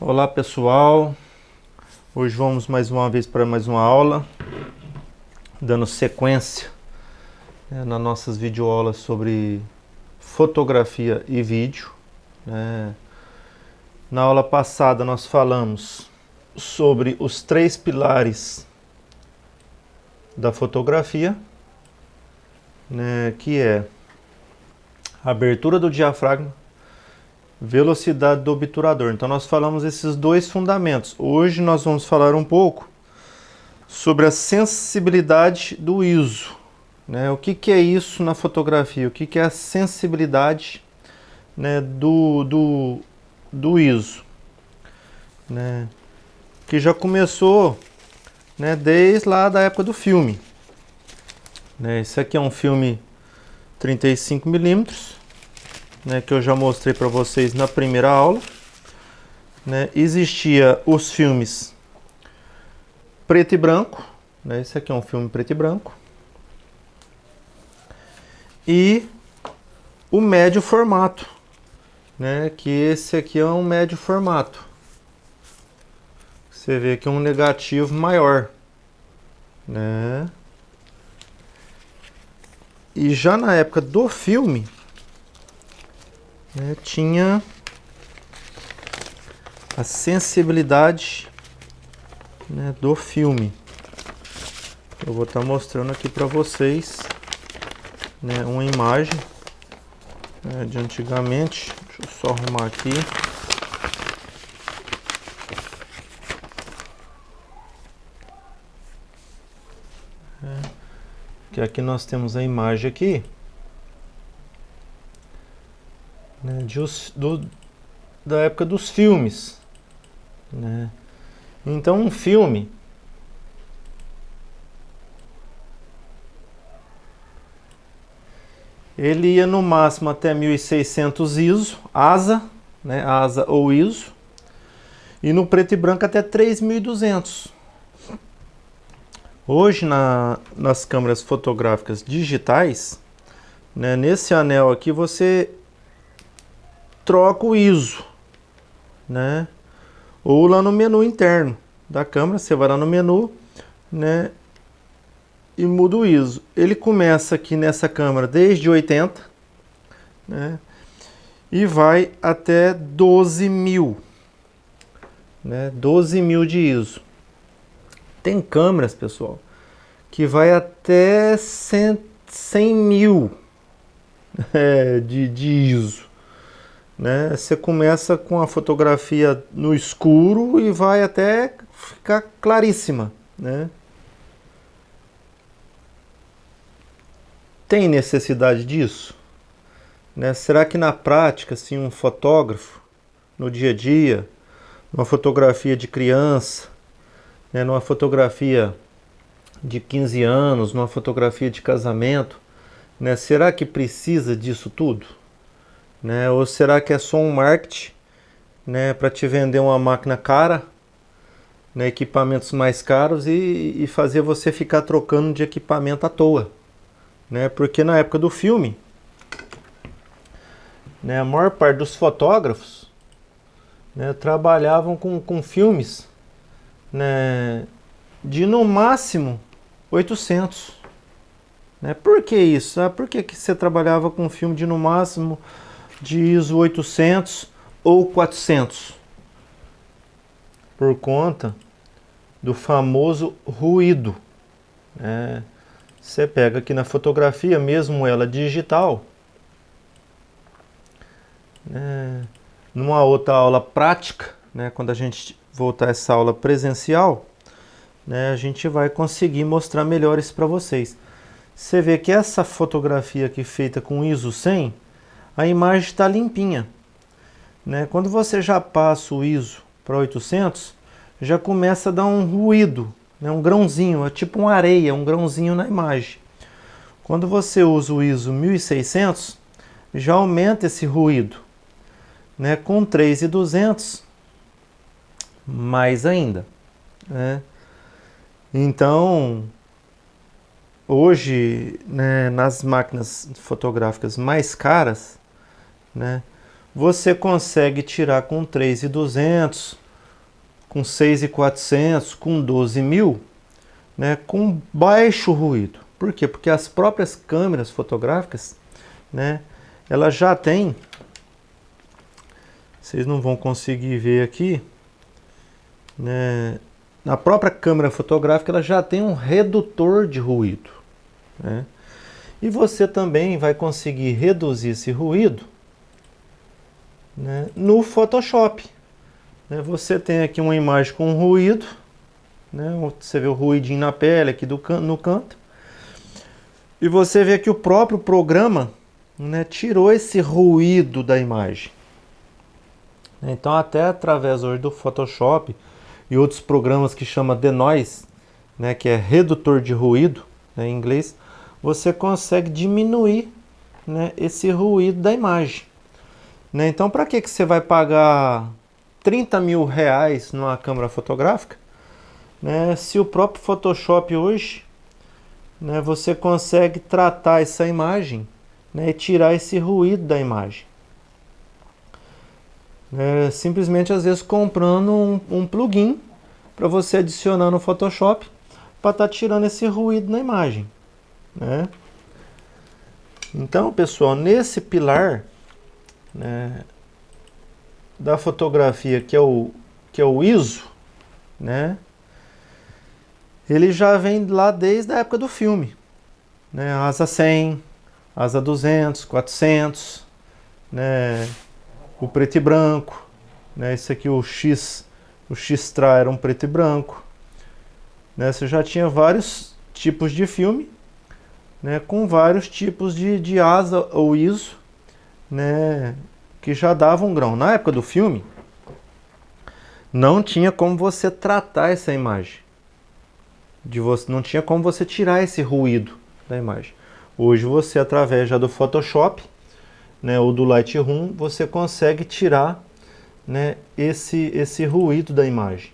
Olá pessoal, hoje vamos mais uma vez para mais uma aula, dando sequência nas nossas videoaulas sobre fotografia e vídeo. Na aula passada nós falamos sobre os 3 pilares da fotografia, que é a abertura do diafragma, velocidade do obturador. Então nós falamos esses 2 fundamentos. Hoje nós vamos falar um pouco sobre a sensibilidade do ISO. O que é isso na fotografia? O que é a sensibilidade do ISO? Que já começou desde lá da época do filme. Esse aqui é um filme 35mm. Que eu já mostrei para vocês na primeira aula. Existia os filmes preto e branco. Esse aqui é um filme preto e branco. E o médio formato. Que esse aqui é um médio formato. Você vê que é um negativo maior. E já na época do filme, tinha a sensibilidade do filme. Eu vou estar mostrando aqui para vocês uma imagem de antigamente. Deixa eu só arrumar aqui. Que aqui nós temos a imagem aqui. Da época dos filmes. Então um filme ele ia no máximo até 1600 ISO, ASA, ASA ou ISO, e no preto e branco até 3200. Hoje nas câmeras fotográficas digitais, nesse anel aqui você troca o ISO, ou lá no menu interno da câmera, você vai lá no menu, e muda o ISO. Ele começa aqui nessa câmera desde 80, e vai até 12.000, 12.000 de ISO. Tem câmeras, pessoal, que vai até 100.000 de ISO. Você começa com a fotografia no escuro e vai até ficar claríssima. Tem necessidade disso? Será que na prática, assim, um fotógrafo, no dia a dia, numa fotografia de criança, numa fotografia de 15 anos, numa fotografia de casamento, será que precisa disso tudo? Ou será que é só um marketing para te vender uma máquina cara, equipamentos mais caros e fazer você ficar trocando de equipamento à toa? Porque na época do filme, a maior parte dos fotógrafos trabalhavam com filmes de no máximo 800. Por que isso? Por que você trabalhava com um filme de no máximo de ISO 800 ou 400? Por conta do famoso ruído. Você pega aqui na fotografia, mesmo ela digital, numa outra aula prática, quando a gente voltar a essa aula presencial, a gente vai conseguir mostrar melhor isso para vocês. Você vê que essa fotografia aqui feita com ISO 100, a imagem está limpinha. Quando você já passa o ISO para 800, já começa a dar um ruído, um grãozinho, é tipo uma areia, um grãozinho na imagem. Quando você usa o ISO 1600, já aumenta esse ruído. Com 3200, mais ainda. Então, hoje, nas máquinas fotográficas mais caras, você consegue tirar com 3.200 com 6.400, com 12.000, né, com baixo ruído. Por quê? Porque as próprias câmeras fotográficas, né, elas já têm, vocês não vão conseguir ver aqui, né, na própria câmera fotográfica ela já tem um redutor de ruído, né? E você também vai conseguir reduzir esse ruído, né, no Photoshop. Você tem aqui uma imagem com ruído, né, você vê o ruidinho na pele aqui no canto, e você vê que o próprio programa, né, tirou esse ruído da imagem. Então até através hoje do Photoshop e outros programas que chama Denoise, né, que é redutor de ruído, né, em inglês, você consegue diminuir, né, esse ruído da imagem. Né? Então para que você vai pagar 30 mil reais numa câmera fotográfica, né, se o próprio Photoshop hoje, né, você consegue tratar essa imagem, né, e tirar esse ruído da imagem? Simplesmente às vezes comprando um plugin para você adicionar no Photoshop para estar tirando esse ruído na imagem, né? Então, pessoal, nesse pilar, né, da fotografia que é o ISO, né, ele já vem lá desde a época do filme, né, ASA 100, ASA 200, 400, né, o preto e branco, né, esse aqui o X-Tra era um preto e branco, né, você já tinha vários tipos de filme, né, com vários tipos de ASA ou ISO, né, que já davam um grão. Na época do filme, não tinha como você tratar essa imagem. Não tinha como você tirar esse ruído da imagem. Hoje você, através já do Photoshop, né, ou do Lightroom, você consegue tirar, né, esse ruído da imagem.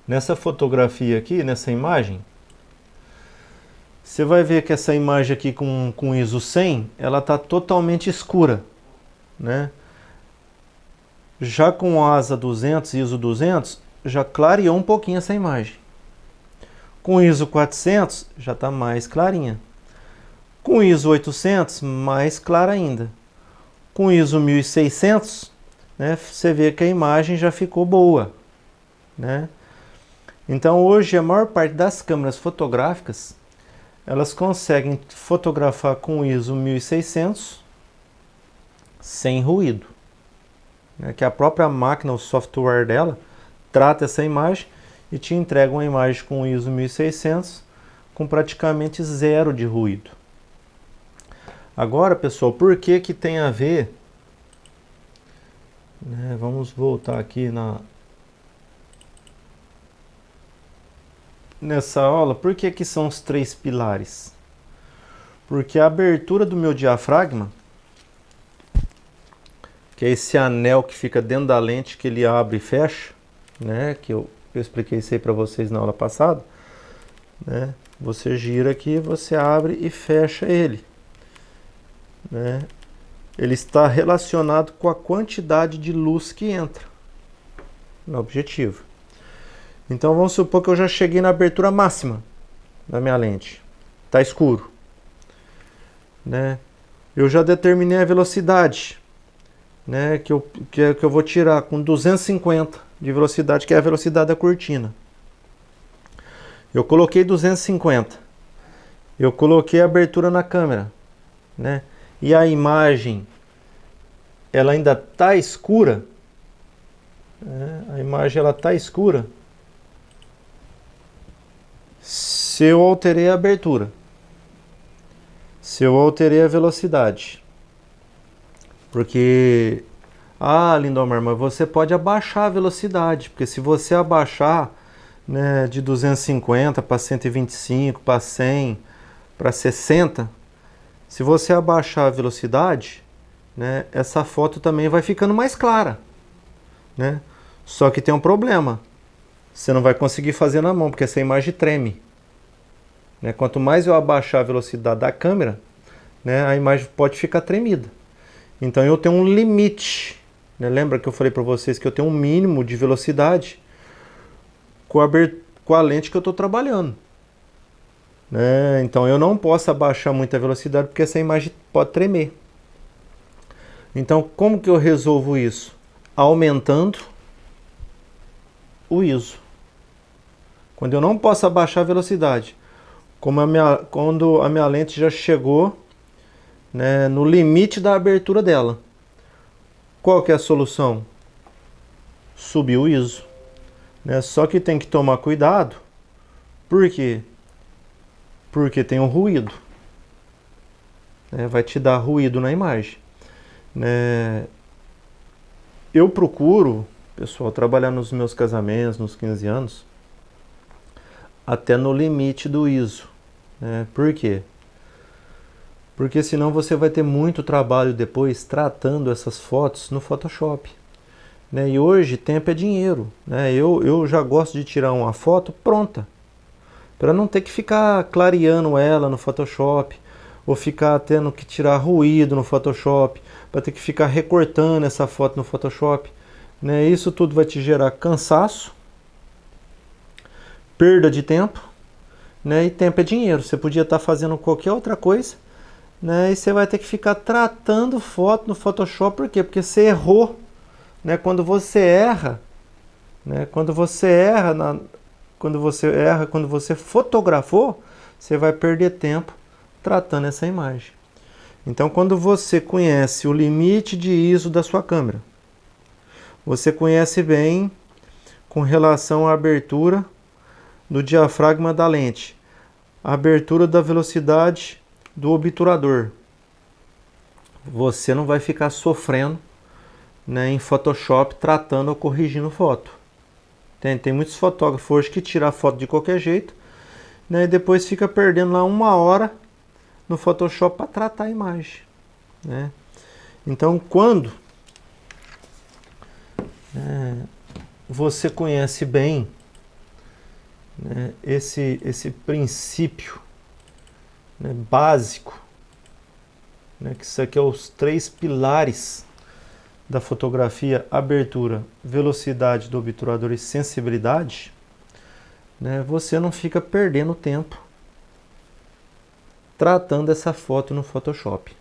Nessa fotografia aqui, nessa imagem, você vai ver que essa imagem aqui com ISO 100, ela está totalmente escura, né? Já com ASA 200, ISO 200, já clareou um pouquinho essa imagem. Com ISO 400, já está mais clarinha. Com ISO 800, mais clara ainda. Com ISO 1600, né, você vê que a imagem já ficou boa, né? Então hoje a maior parte das câmeras fotográficas, elas conseguem fotografar com ISO 1600 sem ruído, né? Que a própria máquina, o software dela, trata essa imagem e te entrega uma imagem com ISO 1600 com praticamente zero de ruído. Agora, pessoal, por que que tem a ver, né, vamos voltar aqui nessa aula, por que que são os 3 pilares? Porque a abertura do meu diafragma, que é esse anel que fica dentro da lente, que ele abre e fecha, né, que eu expliquei isso aí para vocês na aula passada, né, você gira aqui, você abre e fecha ele, né, ele está relacionado com a quantidade de luz que entra no objetivo. Então vamos supor que eu já cheguei na abertura máxima da minha lente, está escuro, né, eu já determinei a velocidade, né, que eu vou tirar com 250 de velocidade, que é a velocidade da cortina. Eu coloquei 250. Eu coloquei a abertura na câmera, né? E a imagem, ela ainda está escura. Né? A imagem ela está escura. Se eu alterei a abertura, se eu alterei a velocidade, porque Lindomar, mas você pode abaixar a velocidade, porque se você abaixar, né, de 250 para 125, para 100, para 60, se você abaixar a velocidade, né, essa foto também vai ficando mais clara, né? Só que tem um problema, você não vai conseguir fazer na mão, porque essa imagem treme, né? Quanto mais eu abaixar a velocidade da câmera, né, a imagem pode ficar tremida. Então eu tenho um limite, né? Lembra que eu falei para vocês que eu tenho um mínimo de velocidade com a lente que eu estou trabalhando, né? Então eu não posso abaixar muito a velocidade porque essa imagem pode tremer. Então como que eu resolvo isso? Aumentando o ISO. Quando eu não posso abaixar a velocidade, quando a minha lente já chegou, né, no limite da abertura dela, qual que é a solução? Subir o ISO, né? Só que tem que tomar cuidado. Por quê? Porque tem um ruído, né? Vai te dar ruído na imagem, né? Eu procuro, pessoal, trabalhar nos meus casamentos, nos 15 anos, até no limite do ISO, né? Por quê? Porque senão você vai ter muito trabalho depois tratando essas fotos no Photoshop, né? E hoje tempo é dinheiro, né? Eu já gosto de tirar uma foto pronta, para não ter que ficar clareando ela no Photoshop, ou ficar tendo que tirar ruído no Photoshop, para ter que ficar recortando essa foto no Photoshop, né? Isso tudo vai te gerar cansaço, perda de tempo, né? E tempo é dinheiro. Você podia estar fazendo qualquer outra coisa, né? E você vai ter que ficar tratando foto no Photoshop. Por quê? Porque você errou, né? Quando você erra, né? Quando você fotografou, você vai perder tempo tratando essa imagem. Então, quando você conhece o limite de ISO da sua câmera, você conhece bem com relação à abertura do diafragma da lente, a abertura da velocidade do obturador, você não vai ficar sofrendo, né, em Photoshop tratando ou corrigindo foto. Tem muitos fotógrafos hoje que tiram a foto de qualquer jeito, né, e depois fica perdendo lá 1 hora no Photoshop para tratar a imagem, né? Então, quando você conhece bem, né, esse princípio, né, básico, né, que isso aqui é os 3 pilares da fotografia: abertura, velocidade do obturador e sensibilidade, né, você não fica perdendo tempo tratando essa foto no Photoshop.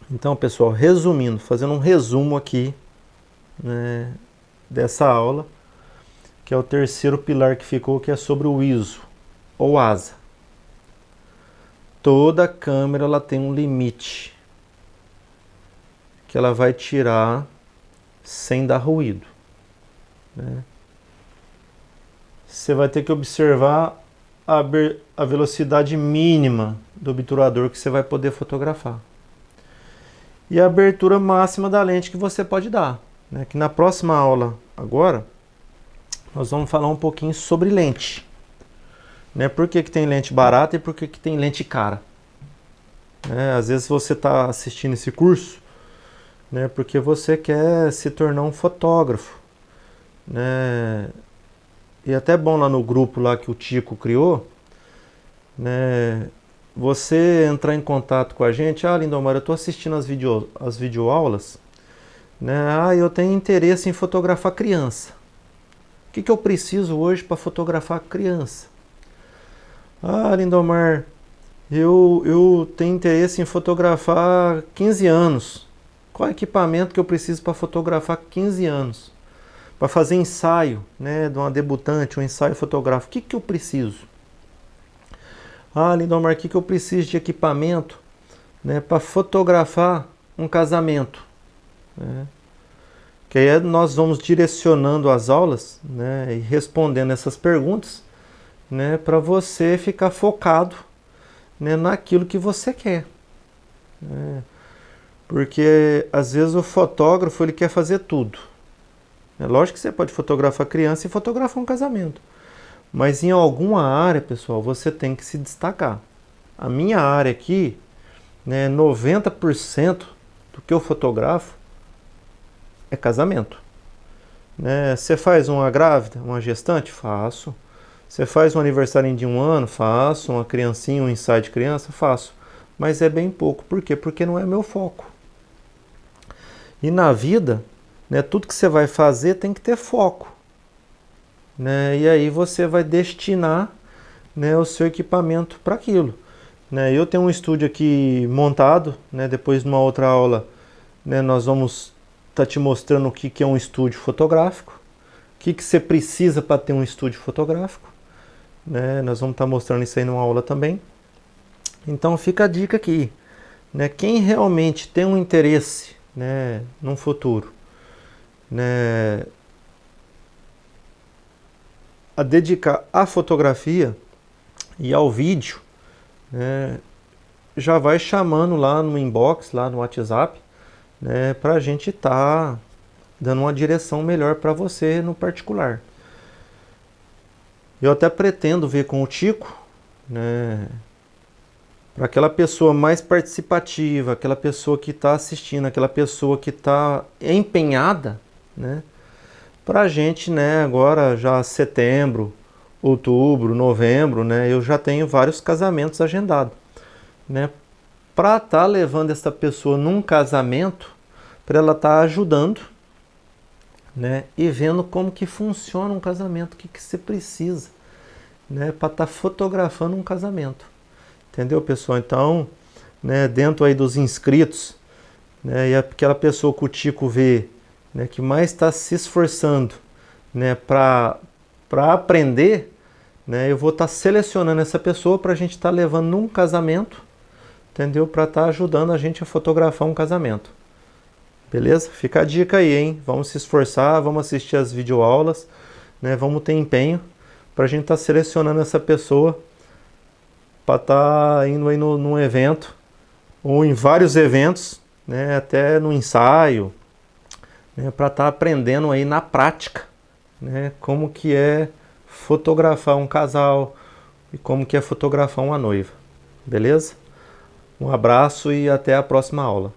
Então, pessoal, resumindo, fazendo um resumo aqui, né, dessa aula, que é o 3º pilar que ficou, que é sobre o ISO, ou ASA. Toda câmera ela tem um limite que ela vai tirar sem dar ruído, né? Você vai ter que observar a velocidade mínima do obturador que você vai poder fotografar e a abertura máxima da lente que você pode dar, né? Que na próxima aula agora nós vamos falar um pouquinho sobre lente, né? Por que tem lente barata e por que tem lente cara, né? Às vezes você está assistindo esse curso, né, porque você quer se tornar um fotógrafo, né? E até bom lá no grupo lá que o Tico criou, né, você entrar em contato com a gente. Ah, Lindomar, eu estou assistindo as videoaulas, né? Eu tenho interesse em fotografar criança. O que eu preciso hoje para fotografar criança? Ah, Lindomar, eu tenho interesse em fotografar 15 anos. Qual equipamento que eu preciso para fotografar 15 anos? Para fazer ensaio, né, de uma debutante, um ensaio fotográfico, o que eu preciso? Ah, Lindomar, o que eu preciso de equipamento, né, para fotografar um casamento, né? Que aí nós vamos direcionando as aulas, né, e respondendo essas perguntas, né, para você ficar focado, né, naquilo que você quer, né? Porque às vezes o fotógrafo ele quer fazer tudo. É lógico que você pode fotografar criança e fotografar um casamento, mas em alguma área, pessoal, você tem que se destacar. A minha área aqui, né, 90% do que eu fotografo é casamento, né? Você faz uma grávida, uma gestante? Faço. Você faz um aniversário de 1 ano? Faço. Uma criancinha, um ensaio de criança? Faço. Mas é bem pouco. Por quê? Porque não é meu foco. E na vida, né? Tudo que você vai fazer tem que ter foco, né? E aí você vai destinar, né, o seu equipamento para aquilo, né? Eu tenho um estúdio aqui montado, né? Depois numa outra aula, né, nós vamos estar te mostrando o que é um estúdio fotográfico, o que você precisa para ter um estúdio fotográfico, né? Nós vamos estar mostrando isso aí numa aula também. Então fica a dica aqui, né? Quem realmente tem um interesse, né, no futuro, né, a dedicar à fotografia e ao vídeo, né, já vai chamando lá no inbox, lá no WhatsApp, né, para a gente estar dando uma direção melhor para você no particular. Eu até pretendo ver com o Tico, né, para aquela pessoa mais participativa, aquela pessoa que está assistindo, aquela pessoa que está empenhada, né, para a gente, né, agora já setembro, outubro, novembro, né, eu já tenho vários casamentos agendados, né, para estar levando essa pessoa num casamento, para ela estar ajudando, né, e vendo como que funciona um casamento, o que você precisa, né, para estar fotografando um casamento. Entendeu, pessoal? Então, né, dentro aí dos inscritos, né, e aquela pessoa que o Tico vê, né, que mais está se esforçando, né, para aprender, né, eu vou estar selecionando essa pessoa para a gente estar levando num casamento, entendeu? Para estar ajudando a gente a fotografar um casamento. Beleza? Fica a dica aí, hein? Vamos se esforçar, vamos assistir as videoaulas, né? Vamos ter empenho para a gente estar selecionando essa pessoa para estar indo aí num evento ou em vários eventos, né? Até no ensaio, né? Para estar aprendendo aí na prática, né? Como que é fotografar um casal e como que é fotografar uma noiva. Beleza? Um abraço e até a próxima aula.